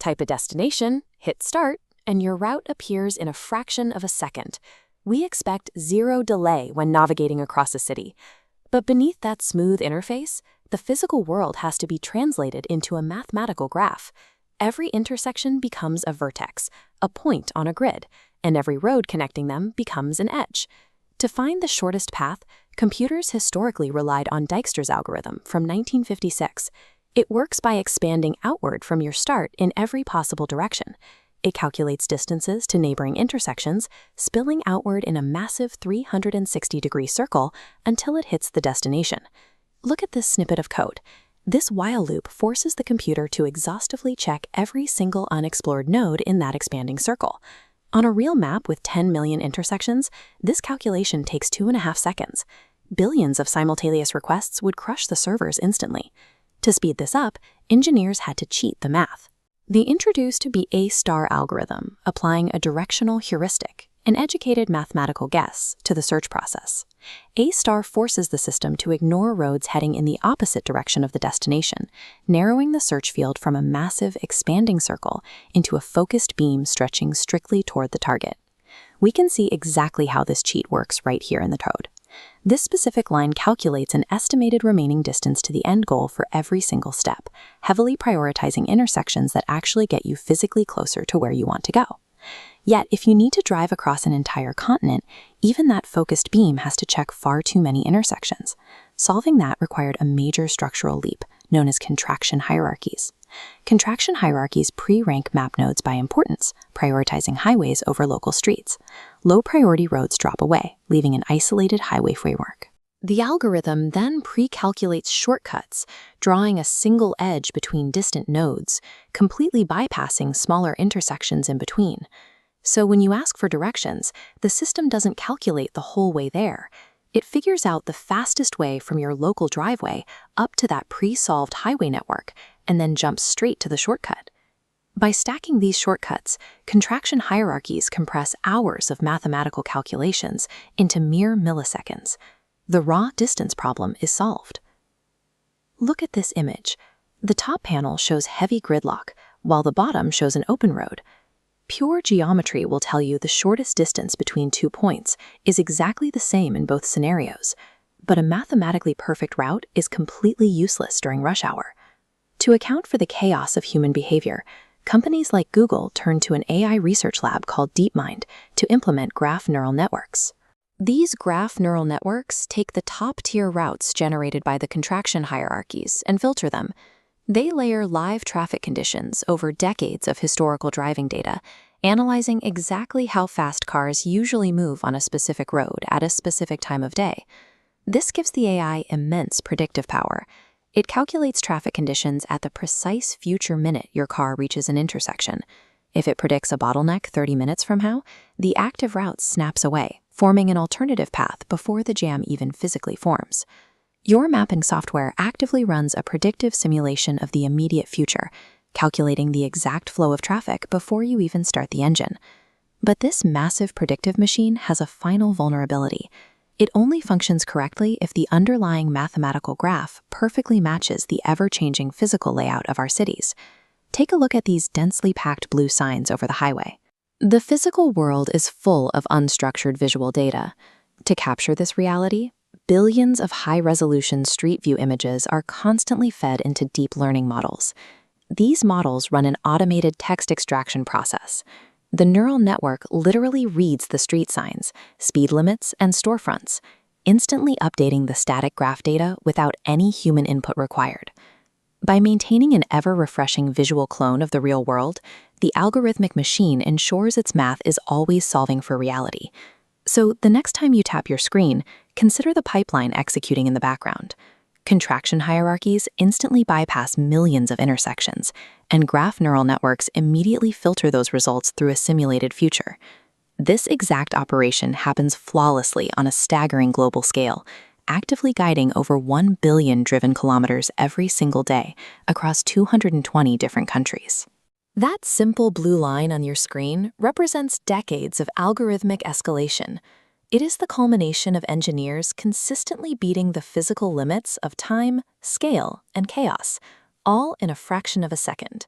Type a destination, hit start, and your route appears in a fraction of a second. We expect zero delay when navigating across a city. But beneath that smooth interface, the physical world has to be translated into a mathematical graph. Every intersection becomes a vertex, a point on a grid, and every road connecting them becomes an edge. To find the shortest path, computers historically relied on Dijkstra's algorithm from 1956. It works by expanding outward from your start in every possible direction. It calculates distances to neighboring intersections, spilling outward in a massive 360-degree circle until it hits the destination. Look at this snippet of code. This while loop forces the computer to exhaustively check every single unexplored node in that expanding circle. On a real map with 10 million intersections, this calculation takes 2.5 seconds. Billions of simultaneous requests would crush the servers instantly. To speed this up, engineers had to cheat the math. They introduced the A-star algorithm, applying a directional heuristic, an educated mathematical guess, to the search process. A-star forces the system to ignore roads heading in the opposite direction of the destination, narrowing the search field from a massive, expanding circle into a focused beam stretching strictly toward the target. We can see exactly how this cheat works right here in the code. This specific line calculates an estimated remaining distance to the end goal for every single step, heavily prioritizing intersections that actually get you physically closer to where you want to go. Yet, if you need to drive across an entire continent, even that focused beam has to check far too many intersections. Solving that required a major structural leap, known as contraction hierarchies. Contraction hierarchies pre-rank map nodes by importance, prioritizing highways over local streets. Low-priority roads drop away, leaving an isolated highway framework. The algorithm then pre-calculates shortcuts, drawing a single edge between distant nodes, completely bypassing smaller intersections in between. So when you ask for directions, the system doesn't calculate the whole way there. It figures out the fastest way from your local driveway up to that pre-solved highway network, and then jumps straight to the shortcut. By stacking these shortcuts, contraction hierarchies compress hours of mathematical calculations into mere milliseconds. The raw distance problem is solved. Look at this image. The top panel shows heavy gridlock, while the bottom shows an open road. Pure geometry will tell you the shortest distance between 2 points is exactly the same in both scenarios, but a mathematically perfect route is completely useless during rush hour. To account for the chaos of human behavior, companies like Google turned to an AI research lab called DeepMind to implement graph neural networks. These graph neural networks take the top-tier routes generated by the contraction hierarchies and filter them. They layer live traffic conditions over decades of historical driving data, analyzing exactly how fast cars usually move on a specific road at a specific time of day. This gives the AI immense predictive power. It calculates traffic conditions at the precise future minute your car reaches an intersection. If it predicts a bottleneck 30 minutes from now, the active route snaps away, forming an alternative path before the jam even physically forms. Your mapping software actively runs a predictive simulation of the immediate future, calculating the exact flow of traffic before you even start the engine. But this massive predictive machine has a final vulnerability. It only functions correctly if the underlying mathematical graph perfectly matches the ever-changing physical layout of our cities. Take a look at these densely packed blue signs over the highway. The physical world is full of unstructured visual data. To capture this reality, billions of high-resolution street view images are constantly fed into deep learning models. These models run an automated text extraction process. The neural network literally reads the street signs, speed limits, and storefronts, instantly updating the static graph data without any human input required. By maintaining an ever-refreshing visual clone of the real world, the algorithmic machine ensures its math is always solving for reality. So the next time you tap your screen, consider the pipeline executing in the background. Contraction hierarchies instantly bypass millions of intersections, and graph neural networks immediately filter those results through a simulated future. This exact operation happens flawlessly on a staggering global scale, actively guiding over 1 billion driven kilometers every single day across 220 different countries. That simple blue line on your screen represents decades of algorithmic escalation. It is the culmination of engineers consistently beating the physical limits of time, scale, and chaos, all in a fraction of a second.